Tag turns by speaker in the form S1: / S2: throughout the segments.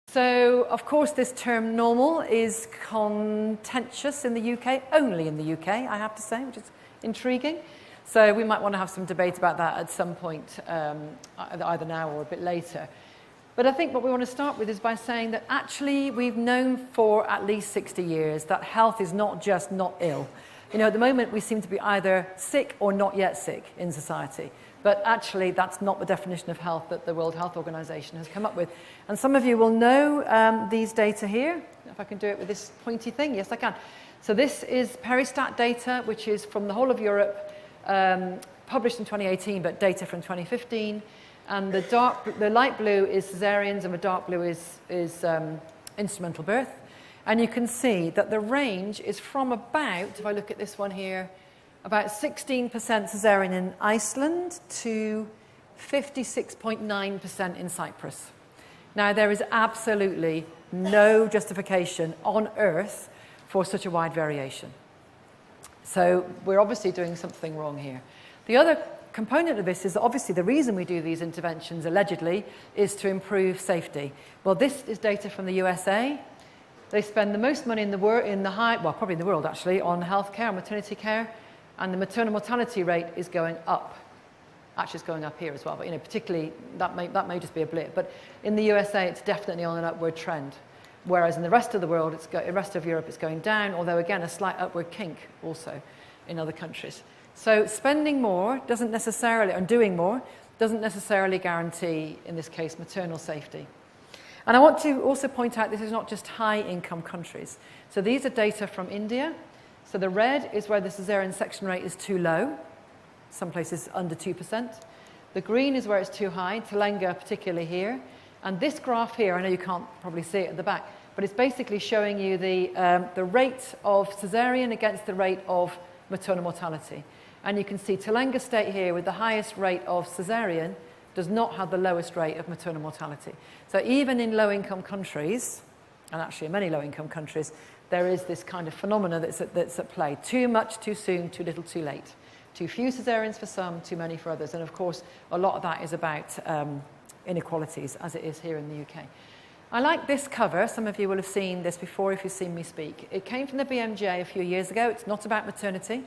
S1: So, of course, this term normal is contentious in the UK, only in the UK, I have to say, which is intriguing. So we might want to have some debate about that at some point, either now or a bit later. But I think what we want to start with is by saying that actually we've known for at least 60 years that health is not just not ill. You know, at the moment we seem to be either sick or not yet sick in society. But actually that's not the definition of health that the World Health Organization has come up with. And some of you will know these data here. If I can do it with this pointy thing, yes I can. So this is Peristat data, which is from the whole of Europe, published in 2018, but data from 2015. And the light blue is cesareans and the dark blue is instrumental birth. And you can see that the range is from about, if I look at this one here, about 16% cesarean in Iceland to 56.9% in Cyprus. Now, there is absolutely no justification on earth for such a wide variation. So we're obviously doing something wrong here. The other component of this is that obviously the reason we do these interventions, allegedly, is to improve safety. Well, this is data from the USA. They spend the most money in the world, probably in the world actually, on healthcare, maternity care, and the maternal mortality rate is going up. Actually, it's going up here as well, but you know, particularly that may just be a blip. But in the USA, it's definitely on an upward trend. Whereas in the rest of the world, the rest of Europe, it's going down, although again, a slight upward kink also in other countries. So spending more doesn't necessarily, and doing more, doesn't necessarily guarantee, in this case, maternal safety. And I want to also point out this is not just high-income countries. So these are data from India. So the red is where the cesarean section rate is too low, some places under 2%. The green is where it's too high, Telenga particularly here. And this graph here, I know you can't probably see it at the back, but it's basically showing you the rate of cesarean against the rate of maternal mortality. And you can see Telenga state here with the highest rate of cesarean does not have the lowest rate of maternal mortality. So even in low-income countries, and actually in many low-income countries, there is this kind of phenomena that's at play. Too much, too soon, too little, too late. Too few cesareans for some, too many for others. And of course, a lot of that is about inequalities, as it is here in the UK. I like this cover. Some of you will have seen this before if you've seen me speak. It came from the BMJ a few years ago. It's not about maternity.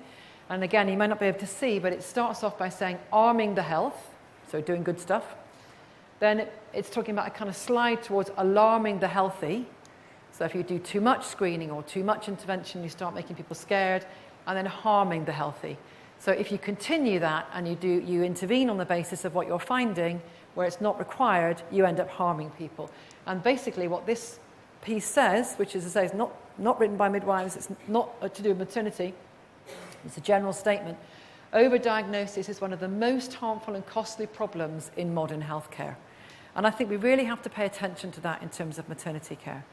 S1: And again, you might not be able to see, but it starts off by saying arming the health, so doing good stuff. Then it's talking about a kind of slide towards alarming the healthy. So if you do too much screening or too much intervention, you start making people scared, and then harming the healthy. So if you continue that and you intervene on the basis of what you're finding, where it's not required, you end up harming people. And basically what this piece says, which is to say is not written by midwives, it's not to do with maternity, it's a general statement. Overdiagnosis is one of the most harmful and costly problems in modern healthcare. And I think we really have to pay attention to that in terms of maternity care.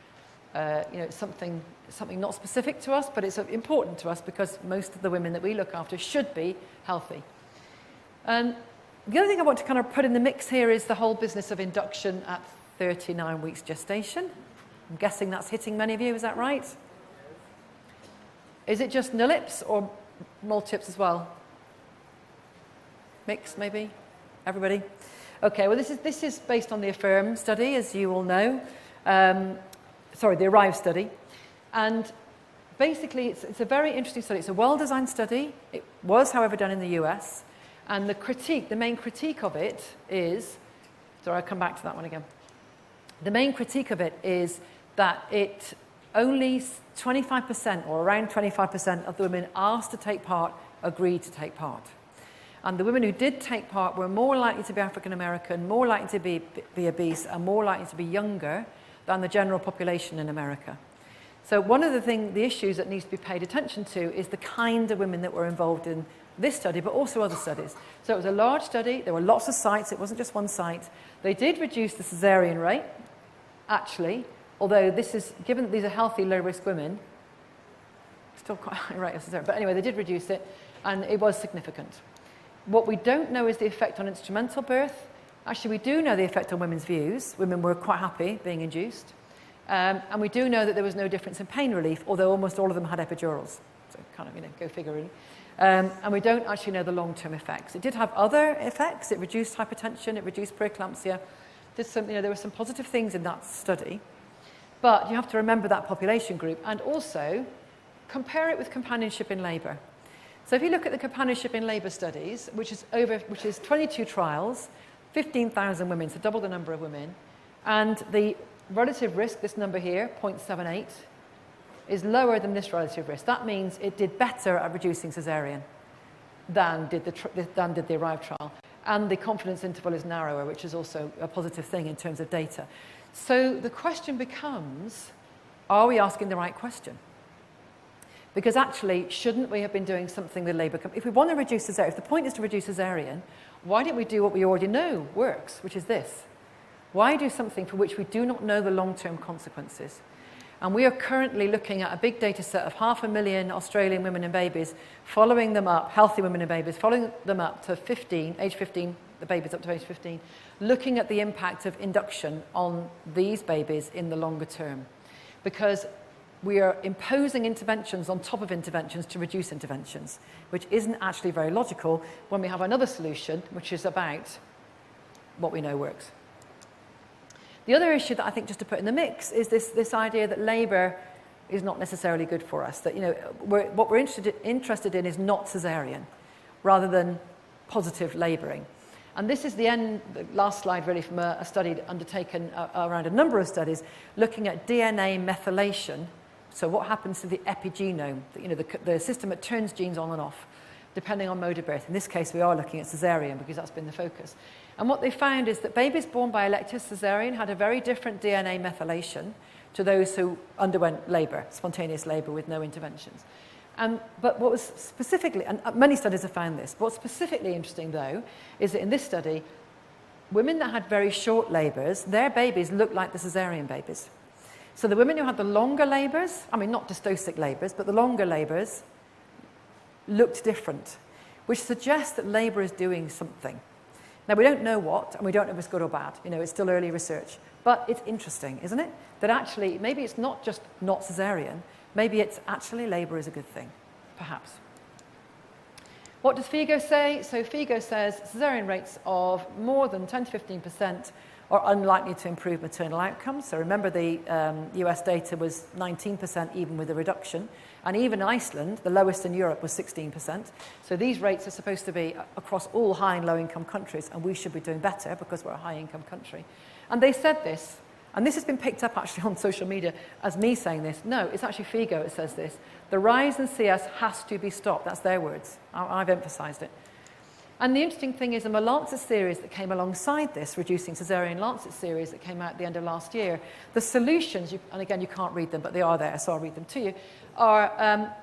S1: You know, it's something not specific to us, but it's important to us because most of the women that we look after should be healthy. And the other thing I want to kind of put in the mix here is the whole business of induction at 39 weeks gestation. I'm guessing that's hitting many of you, is that right? Is it just nullips or multips as well? Mix, maybe? Everybody? Okay, well this is based on the AFFIRM study, as you all know. The ARRIVE study. And basically, it's a very interesting study. It's a well-designed study. It was, however, done in the US. And the main critique of it is, sorry, I'll come back to that one again. The main critique of it is that only 25% or around 25% of the women asked to take part agreed to take part. And the women who did take part were more likely to be African American, more likely to be obese, and more likely to be younger than the general population in America. So one of the issues that needs to be paid attention to is the kind of women that were involved in this study, but also other studies. So it was a large study, there were lots of sites, it wasn't just one site. They did reduce the cesarean rate, actually, although given that these are healthy, low-risk women, still quite high rate of cesarean, but anyway, they did reduce it, and it was significant. What we don't know is the effect on instrumental birth. Actually, we do know the effect on women's views. Women were quite happy being induced. And we do know that there was no difference in pain relief, although almost all of them had epidurals. So kind of, go figure really. And we don't actually know the long-term effects. It did have other effects. It reduced hypertension, it reduced preeclampsia. There were some positive things in that study. But you have to remember that population group and also compare it with companionship in labour. So if you look at the companionship in labour studies, which is 22 trials, 15,000 women, so double the number of women, and the relative risk, this number here, 0.78, is lower than this relative risk. That means it did better at reducing caesarean than did the ARRIVE trial. And the confidence interval is narrower, which is also a positive thing in terms of data. So the question becomes, are we asking the right question? Because actually, shouldn't we have been doing something with labour? If we want to reduce caesarean, if the point is to reduce caesarean, why don't we do what we already know works, which is this? Why do something for which we do not know the long-term consequences? And we are currently looking at a big data set of 500,000 Australian women and babies, following them up, healthy women and babies, following them up to 15, age 15, the babies up to age 15, looking at the impact of induction on these babies in the longer term. Because we are imposing interventions on top of interventions to reduce interventions, which isn't actually very logical when we have another solution, which is about what we know works. The other issue that I think just to put in the mix is this idea that labour is not necessarily good for us, that what we're interested in is not caesarean, rather than positive labouring. And this is the last slide really from a study undertaken around a number of studies looking at DNA methylation, so what happens to the epigenome, the system that turns genes on and off, depending on mode of birth. In this case, we are looking at caesarean because that's been the focus. And what they found is that babies born by elective caesarean had a very different DNA methylation to those who underwent labour, spontaneous labour with no interventions. But what was specifically, and many studies have found this, what's specifically interesting though, is that in this study, women that had very short labours, their babies looked like the caesarean babies. So the women who had the longer labours, I mean not dystocic labours, but the longer labours looked different, which suggests that labour is doing something. Now, we don't know what, and we don't know if it's good or bad. It's still early research. But it's interesting, isn't it? That actually, maybe it's not just not caesarean. Maybe it's actually labour is a good thing, perhaps. What does FIGO say? So FIGO says caesarean rates of more than 10 to 15% are unlikely to improve maternal outcomes. So remember the US data was 19% even with a reduction. And even Iceland, the lowest in Europe, was 16%. So these rates are supposed to be across all high and low income countries, and we should be doing better because we're a high income country. And they said this, and this has been picked up actually on social media as me saying this. No, it's actually FIGO that says this. The rise in CS has to be stopped. That's their words. I've emphasised it. And the interesting thing is in the Lancet series that came alongside this, Reducing Caesarean Lancet series that came out at the end of last year, the solutions, and again you can't read them, but they are there, so I'll read them to you, are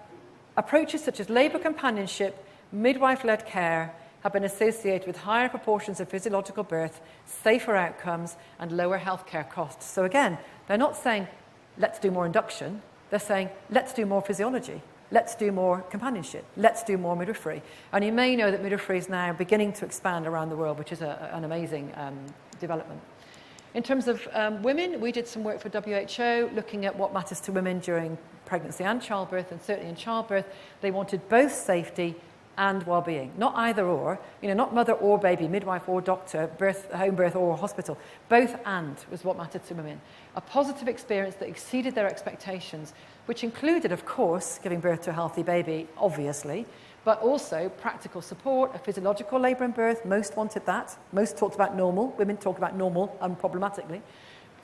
S1: approaches such as labour companionship, midwife-led care, have been associated with higher proportions of physiological birth, safer outcomes, and lower healthcare costs. So again, they're not saying, let's do more induction, they're saying, let's do more physiology. Let's do more companionship. Let's do more midwifery. And you may know that midwifery is now beginning to expand around the world, which is an amazing development. In terms of women, we did some work for WHO looking at what matters to women during pregnancy and childbirth, and certainly in childbirth. They wanted both safety and well-being, not either or, not mother or baby, midwife or doctor, home birth or hospital. Both and was what mattered to women. A positive experience that exceeded their expectations, which included, of course, giving birth to a healthy baby, obviously, but also practical support, a physiological labour and birth. Most wanted that. Most talked about normal. Women talk about normal unproblematically,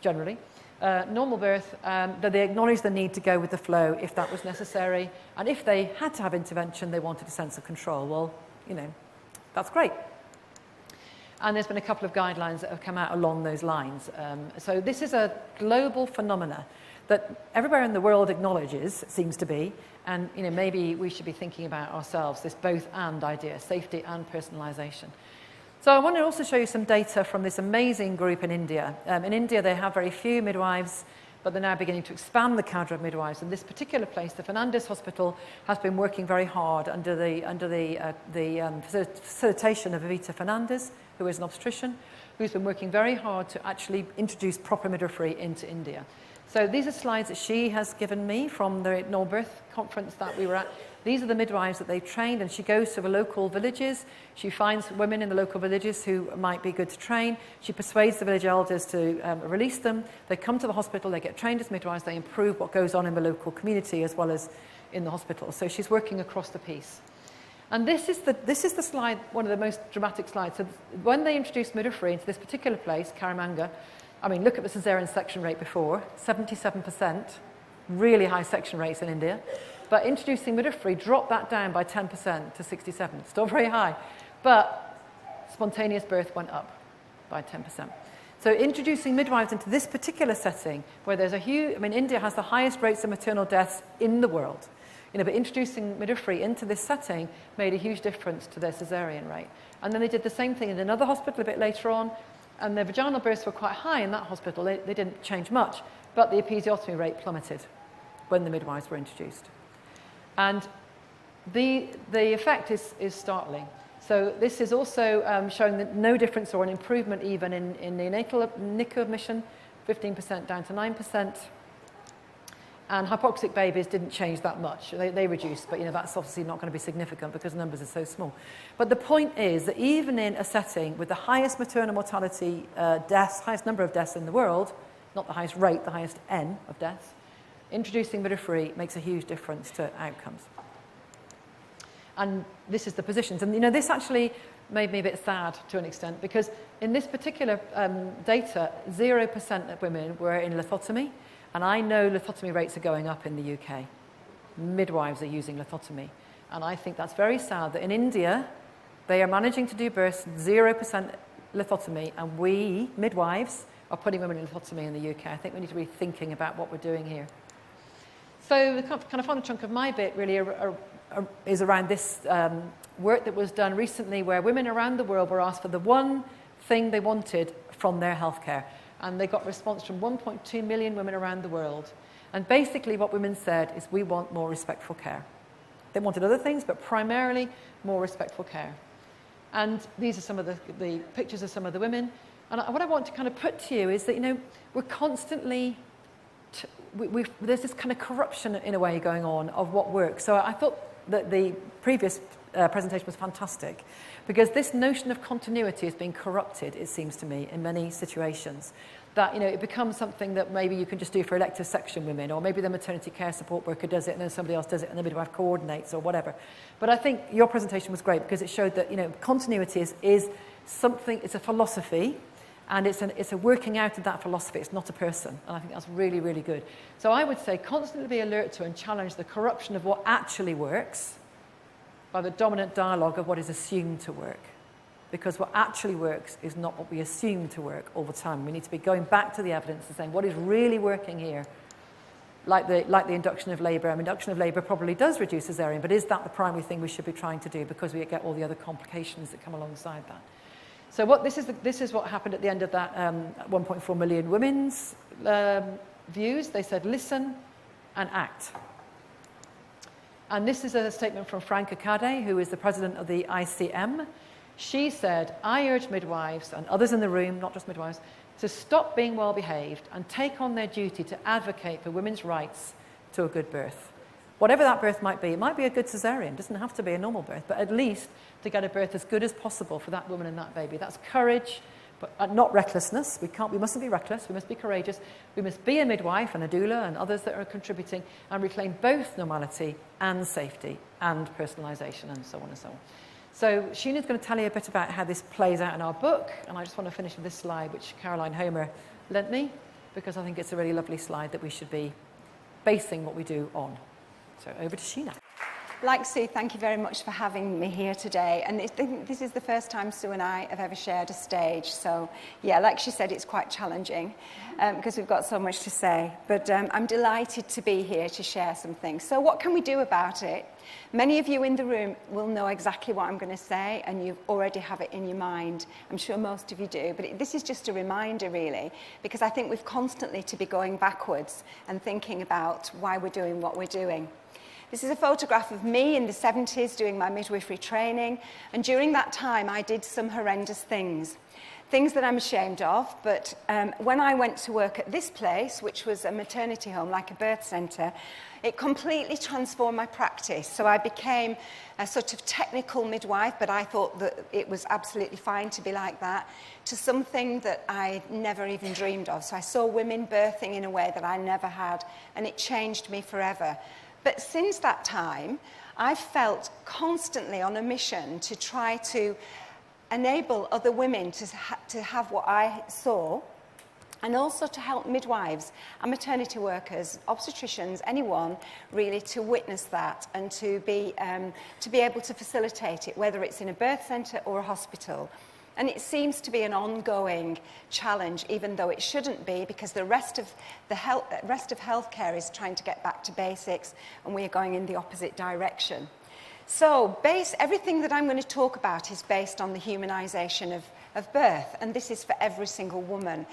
S1: generally. Normal birth, that they acknowledged the need to go with the flow if that was necessary. And if they had to have intervention, they wanted a sense of control. Well, that's great. And there's been a couple of guidelines that have come out along those lines. So this is a global phenomena that everywhere in the world acknowledges, it seems to be, and maybe we should be thinking about ourselves, this both and idea, safety and personalisation. So I want to also show you some data from this amazing group in India. In India, they have very few midwives, but they're now beginning to expand the cadre of midwives. And this particular place, the Fernandez Hospital, has been working very hard under the facilitation of Evita Fernandez, who is an obstetrician, who's been working very hard to actually introduce proper midwifery into India. So these are slides that she has given me from the normal birth conference that we were at. These are the midwives that they've trained, and she goes to the local villages. She finds women in the local villages who might be good to train. She persuades the village elders to release them. They come to the hospital, they get trained as midwives, they improve what goes on in the local community as well as in the hospital. So she's working across the piece. And this is the slide, one of the most dramatic slides. So when they introduced midwifery into this particular place, Scaramanga, I mean, look at the cesarean section rate before, 77%, really high section rates in India. But introducing midwifery dropped that down by 10% to 67, still very high. But spontaneous birth went up by 10%. So introducing midwives into this particular setting, where there's a huge, I mean, India has the highest rates of maternal deaths in the world. But introducing midwifery into this setting made a huge difference to their cesarean rate. And then they did the same thing in another hospital a bit later on, and their vaginal births were quite high in that hospital. They didn't change much, but the episiotomy rate plummeted when the midwives were introduced. And the effect is startling. So this is also showing that no difference or an improvement even in neonatal NICU admission, 15% down to 9%. And hypoxic babies didn't change that much. They reduced, but that's obviously not going to be significant because the numbers are so small. But the point is that even in a setting with the highest maternal mortality deaths, highest number of deaths in the world, not the highest rate, the highest N of deaths, introducing midwifery makes a huge difference to outcomes. And this is the positions. And this actually made me a bit sad to an extent, because in this particular data, 0% of women were in lithotomy. And I know lithotomy rates are going up in the UK. Midwives are using lithotomy. And I think that's very sad that in India, they are managing to do births 0% lithotomy, and we, midwives, are putting women in lithotomy in the UK. I think we need to be thinking about what we're doing here. So the kind of final chunk of my bit really is around this work that was done recently, where women around the world were asked for the one thing they wanted from their healthcare. And they got response from 1.2 million women around the world. And basically what women said is, we want more respectful care. They wanted other things, but primarily more respectful care. And these are some of the pictures of some of the women. And what I want to kind of put to you is that, we're constantly, there's this kind of corruption in a way going on of what works. So I thought that the previous presentation was fantastic, because this notion of continuity has been corrupted, it seems to me, in many situations. That it becomes something that maybe you can just do for elective section women, or maybe the maternity care support worker does it and then somebody else does it and the midwife coordinates, or whatever. But I think your presentation was great, because it showed that continuity is something, it's a philosophy, and it's a working out of that philosophy. It's not a person, and I think that's really, really good. So I would say constantly be alert to and challenge the corruption of what actually works by the dominant dialogue of what is assumed to work. Because what actually works is not what we assume to work all the time. We need to be going back to the evidence and saying what is really working here. Like the induction of labour. Induction of labour probably does reduce caesarean, but is that the primary thing we should be trying to do, because we get all the other complications that come alongside that? So this is what happened at the end of that 1.4 million women's views. They said, listen and act. And this is a statement from Frank Accardi, who is the president of the ICM. She said, I urge midwives and others in the room, not just midwives, to stop being well behaved and take on their duty to advocate for women's rights to a good birth. Whatever that birth might be, it might be a good caesarean, it doesn't have to be a normal birth, but at least to get a birth as good as possible for that woman and that baby. That's courage, but not recklessness. We mustn't be reckless, we must be courageous. We must be a midwife and a doula and others that are contributing, and reclaim both normality and safety and personalisation, and so on and so on. So Sheena's going to tell you a bit about how this plays out in our book, and I just want to finish with this slide, which Caroline Homer lent me, because I think it's a really lovely slide that we should be basing what we do on. So over to Sheena.
S2: Like Sue, thank you very much for having me here today. And this is the first time Sue and I have ever shared a stage. So, yeah, like she said, it's quite challenging because we've got so much to say. But I'm delighted to be here to share some things. So what can we do about it? Many of you in the room will know exactly what I'm going to say, and you already have it in your mind. I'm sure most of you do. But this is just a reminder, really, because I think we've constantly to be going backwards and thinking about why we're doing what we're doing. This is a photograph of me in the 70s doing my midwifery training, and during that time I did some horrendous things that I'm ashamed of, but when I went to work at this place, which was a maternity home, like a birth centre, it completely transformed my practice. So I became a sort of technical midwife, but I thought that it was absolutely fine to be like that, to something that I never even dreamed of. So I saw women birthing in a way that I never had, and it changed me forever. But since that time, I've felt constantly on a mission to try to enable other women to have what I saw, and also to help midwives and maternity workers, obstetricians, anyone really, to witness that and to be able to facilitate it, whether it's in a birth centre or a hospital. And it seems to be an ongoing challenge, even though it shouldn't be, because the rest of healthcare is trying to get back to basics, and we are going in the opposite direction. So everything that I'm going to talk about is based on the humanization of birth, and this is for every single woman.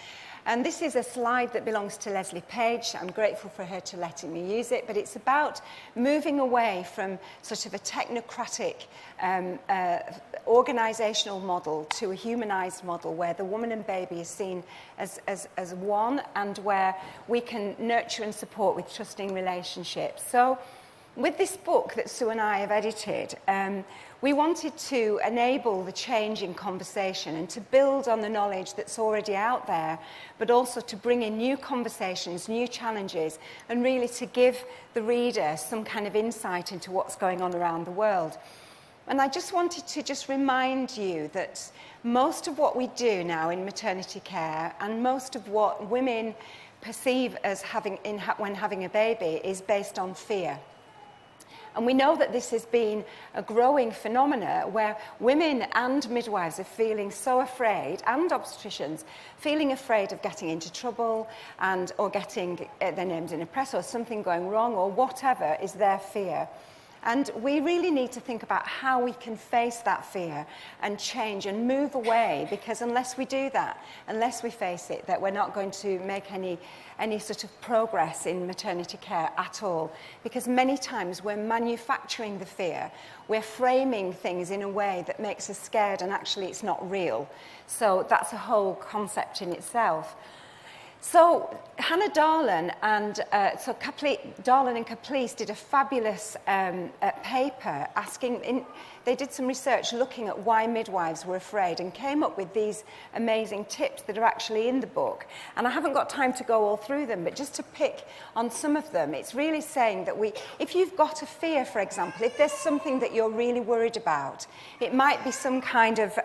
S2: And this is a slide that belongs to Leslie Page. I'm grateful for her to letting me use it, but it's about moving away from sort of a technocratic organizational model to a humanized model where the woman and baby is seen as one, and where we can nurture and support with trusting relationships. So with this book that Soo and I have edited, we wanted to enable the change in conversation and to build on the knowledge that's already out there, but also to bring in new conversations, new challenges, and really to give the reader some kind of insight into what's going on around the world. And I just wanted to remind you that most of what we do now in maternity care, and most of what women perceive as when having a baby, is based on fear. And we know that this has been a growing phenomena where women and midwives are feeling so afraid, and obstetricians, feeling afraid of getting into trouble or getting their names in a press, or something going wrong, or whatever is their fear. And we really need to think about how we can face that fear and change and move away, because unless we do that, unless we face it, that we're not going to make any sort of progress in maternity care at all. Because many times we're manufacturing the fear, we're framing things in a way that makes us scared, and actually it's not real. So that's a whole concept in itself. So Hannah Darlan and Darlan and Caplice did a fabulous paper they did some research looking at why midwives were afraid, and came up with these amazing tips that are actually in the book. And I haven't got time to go all through them, but just to pick on some of them, it's really saying that if you've got a fear, for example, if there's something that you're really worried about, it might be some kind of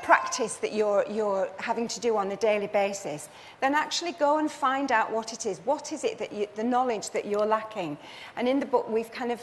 S2: practice that you're having to do on a daily basis, then actually go and find out what it is. What is it that the knowledge that you're lacking? And in the book, we've kind of,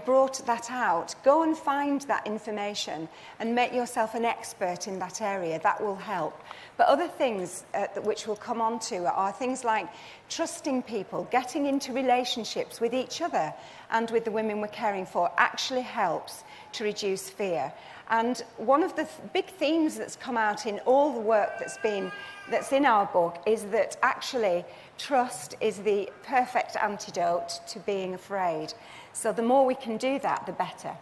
S2: brought that out. Go and find that information and make yourself an expert in that area. That will help. But other things which we'll come on to are things like trusting people, getting into relationships with each other and with the women we're caring for actually helps to reduce fear. And one of the big themes that's come out in all the work that's in our book is that actually trust is the perfect antidote to being afraid. So the more we can do that, the better.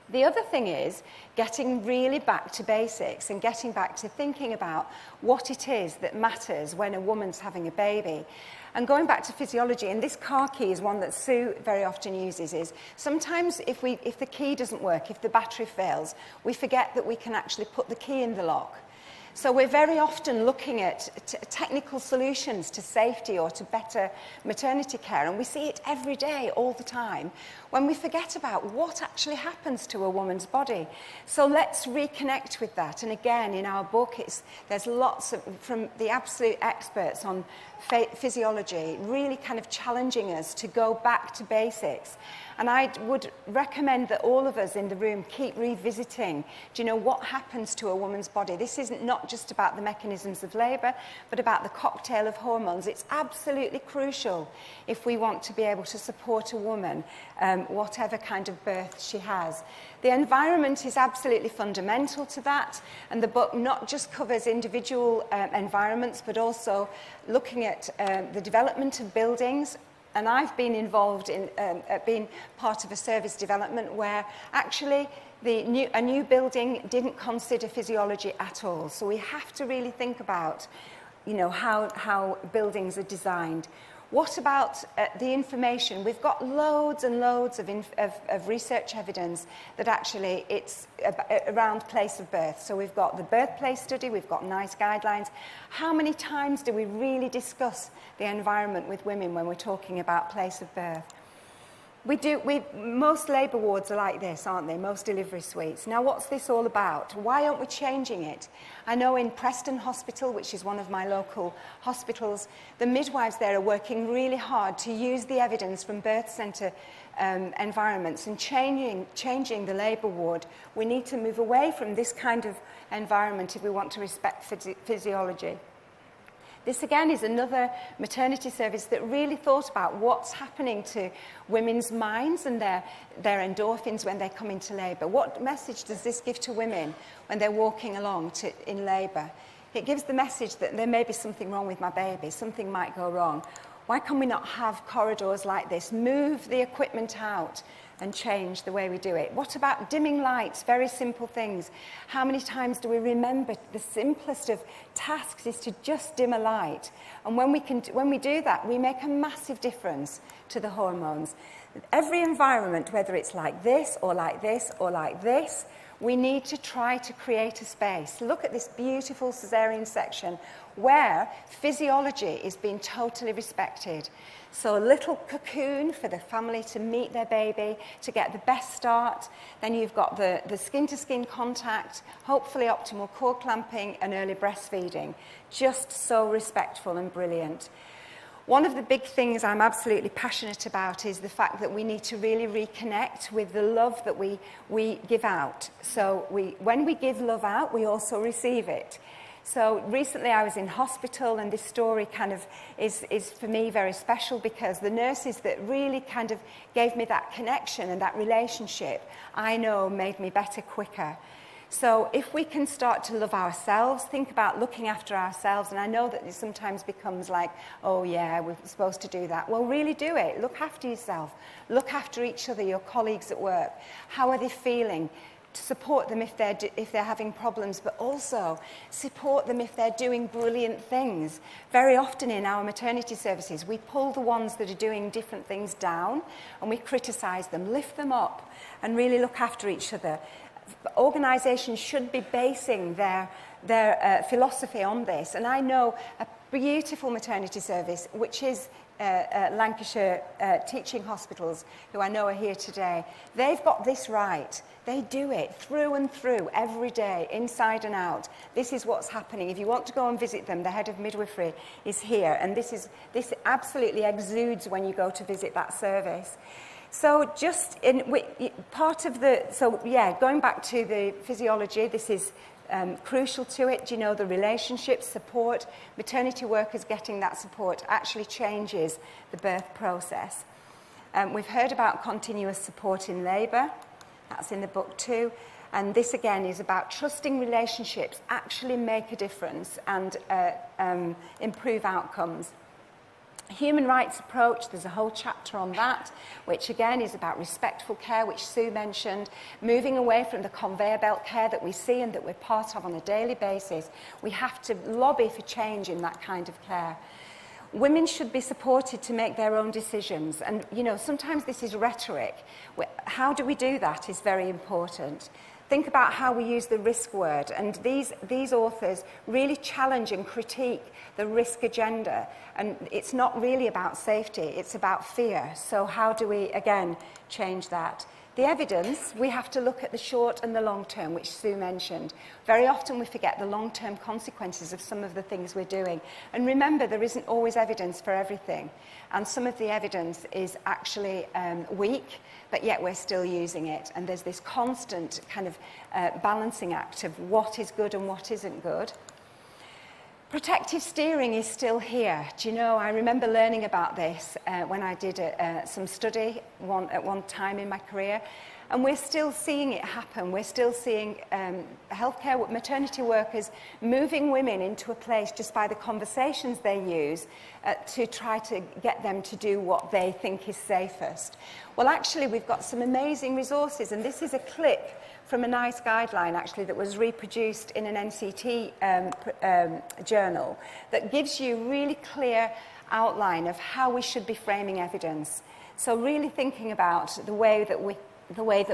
S2: The other thing is getting really back to basics and getting back to thinking about what it is that matters when a woman's having a baby. And going back to physiology, and this car key is one that Soo very often uses, is sometimes if the key doesn't work, if the battery fails, we forget that we can actually put the key in the lock. So we're very often looking at technical solutions to safety or to better maternity care, and we see it every day, all the time, when we forget about what actually happens to a woman's body. So let's reconnect with that. And again, in our book, there's lots from the absolute experts on physiology, really kind of challenging us to go back to basics. And I would recommend that all of us in the room keep revisiting, what happens to a woman's body? This isn't not just about the mechanisms of labour, but about the cocktail of hormones. It's absolutely crucial if we want to be able to support a woman, whatever kind of birth she has. The environment is absolutely fundamental to that, and the book not just covers individual environments, but also looking at the development of buildings, and I've been involved in being part of a service development where actually a new building didn't consider physiology at all. So we have to really think about, you know, how buildings are designed. What about the information? We've got loads and loads of research evidence that actually it's around place of birth. So we've got the birthplace study, we've got NICE guidelines. How many times do we really discuss the environment with women when we're talking about place of birth? Most labour wards are like this, aren't they? Most delivery suites. Now, what's this all about? Why aren't we changing it? I know in Preston Hospital, which is one of my local hospitals, the midwives there are working really hard to use the evidence from birth centre environments and changing the labour ward. We need to move away from this kind of environment if we want to respect physiology. This again is another maternity service that really thought about what's happening to women's minds and their endorphins when they come into labour. What message does this give to women when they're walking along in labour? It gives the message that there may be something wrong with my baby, something might go wrong. Why can we not have corridors like this? Move the equipment out and change the way we do it. What about dimming lights? Very simple things. How many times do we remember the simplest of tasks is to just dim a light? And when we do that, we make a massive difference to the hormones. Every environment, whether it's like this or like this or like this, we need to try to create a space. Look at this beautiful cesarean section where physiology is being totally respected. So a little cocoon for the family to meet their baby, to get the best start. Then you've got the skin-to-skin contact, hopefully optimal cord clamping and early breastfeeding. Just so respectful and brilliant. One of the big things I'm absolutely passionate about is the fact that we need to really reconnect with the love that we give out. So when we give love out, we also receive it. So recently I was in hospital, and this story kind of is for me very special because the nurses that really kind of gave me that connection and that relationship, I know made me better quicker. So if we can start to love ourselves, think about looking after ourselves, and I know that it sometimes becomes like, oh yeah, we're supposed to do that. Well, really do it. Look after yourself. Look after each other, your colleagues at work. How are they feeling? To support them if they're having problems, but also support them if they're doing brilliant things. Very often in our maternity services, we pull the ones that are doing different things down and we criticise them, lift them up and really look after each other. Organisations should be basing their philosophy on this, and I know a beautiful maternity service, which is Lancashire Teaching Hospitals, who I know are here today. They've got this right. They do it through and through, every day, inside and out. This is what's happening. If you want to go and visit them, the head of midwifery is here, and this absolutely exudes when you go to visit that service. So going back to the physiology, this is crucial to it. You know, the relationship support, maternity workers getting that support actually changes the birth process. We've heard about continuous support in labour. That's in the book too. And this again is about trusting relationships actually make a difference and improve outcomes. Human rights approach, there's a whole chapter on that, which again is about respectful care, which Sue mentioned, moving away from the conveyor belt care that we see and that we're part of on a daily basis. We have to lobby for change in that kind of care. Women should be supported to make their own decisions. And, you know, sometimes this is rhetoric. How do we do that is very important. Think about how we use the risk word, and these authors really challenge and critique the risk agenda, and it's not really about safety, it's about fear. So how do we, again, change that? The evidence, we have to look at the short and the long term, which Sue mentioned. Very often we forget the long-term consequences of some of the things we're doing. And remember, there isn't always evidence for everything. And some of the evidence is actually weak, but yet we're still using it. And there's this constant kind of balancing act of what is good and what isn't good. Protective steering is still here. Do you know, I remember learning about this when I did some study at one time in my career. And we're still seeing it happen. We're still seeing healthcare, maternity workers moving women into a place just by the conversations they use to try to get them to do what they think is safest. Well, actually, we've got some amazing resources, and this is a clip from a NICE guideline, actually, that was reproduced in an NCT journal that gives you really clear outline of how we should be framing evidence. So really thinking about the way that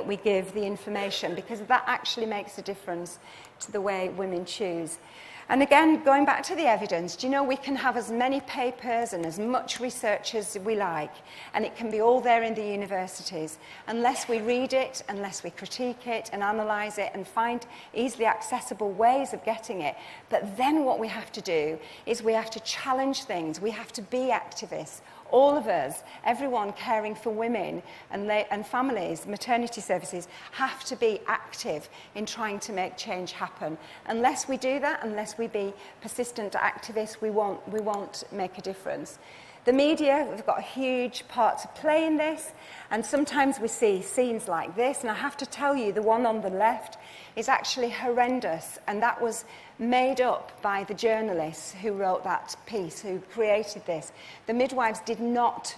S2: we give the information, because that actually makes a difference to the way women choose. And again, going back to the evidence, do you know we can have as many papers and as much research as we like, and it can be all there in the universities. Unless we read it, unless we critique it and analyse it and find easily accessible ways of getting it. But then what we have to do is we have to challenge things. We have to be activists. All of us, everyone caring for women and families, maternity services, have to be active in trying to make change happen. Unless we do that, unless we be persistent activists, we won't make a difference. The media have got a huge part to play in this, and sometimes we see scenes like this, and I have to tell you, the one on the left is actually horrendous, and that was made up by the journalists who wrote that piece, who created this. The midwives did not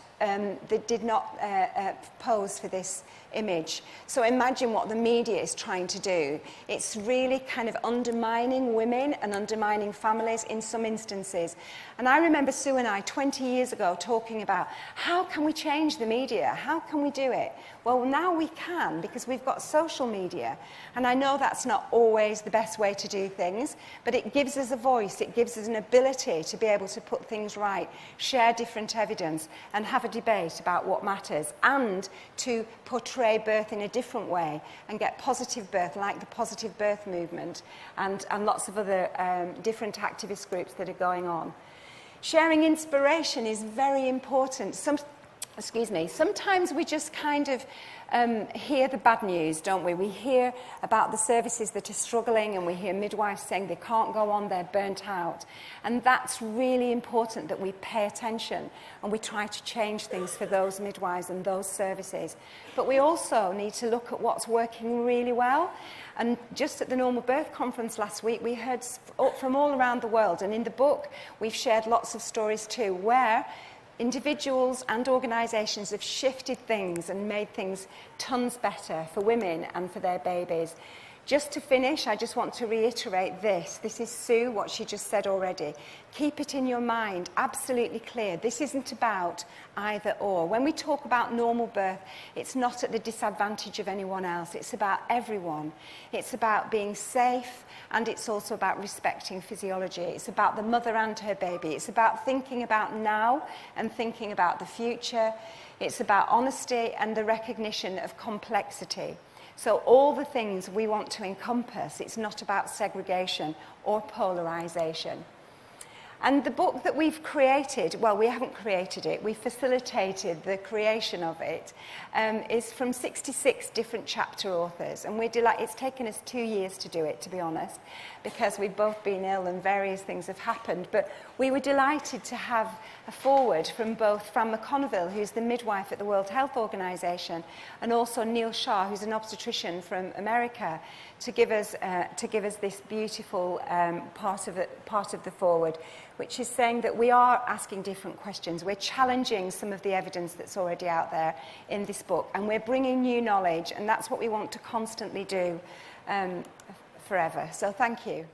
S2: pose for this image. So imagine what the media is trying to do. It's really kind of undermining women and undermining families in some instances. And I remember Sue and I 20 years ago talking about how can we change the media? How can we do it? Well, now we can, because we've got social media. And I know that's not always the best way to do things, but it gives us a voice. It gives us an ability to be able to put things right, share different evidence, and have a debate about what matters, and to portray birth in a different way and get positive birth, like the positive birth movement and lots of other different activist groups that are going on. Sharing inspiration is very important. Sometimes we just kind of hear the bad news, don't we? We hear about the services that are struggling, and we hear midwives saying they can't go on, they're burnt out. And that's really important that we pay attention and we try to change things for those midwives and those services. But we also need to look at what's working really well. And just at the Normal Birth Conference last week, we heard from all around the world, and in the book we've shared lots of stories too, where individuals and organisations have shifted things and made things tons better for women and for their babies. Just to finish, I just want to reiterate this. This is Sue, what she just said already. Keep it in your mind, absolutely clear. This isn't about either or. When we talk about normal birth, it's not at the disadvantage of anyone else. It's about everyone. It's about being safe, and it's also about respecting physiology. It's about the mother and her baby. It's about thinking about now and thinking about the future. It's about honesty and the recognition of complexity. So all the things we want to encompass, it's not about segregation or polarisation. And the book that we've created, well, we haven't created it, we facilitated the creation of it, is from 66 different chapter authors. And it's taken us 2 years to do it, to be honest, because we've both been ill and various things have happened. But we were delighted to have a foreword from both Fran McConneville, who's the midwife at the World Health Organization, and also Neil Shah, who's an obstetrician from America, to give us this beautiful part of the foreword, which is saying that we are asking different questions. We're challenging some of the evidence that's already out there in this book, and we're bringing new knowledge, and that's what we want to constantly do forever. So thank you.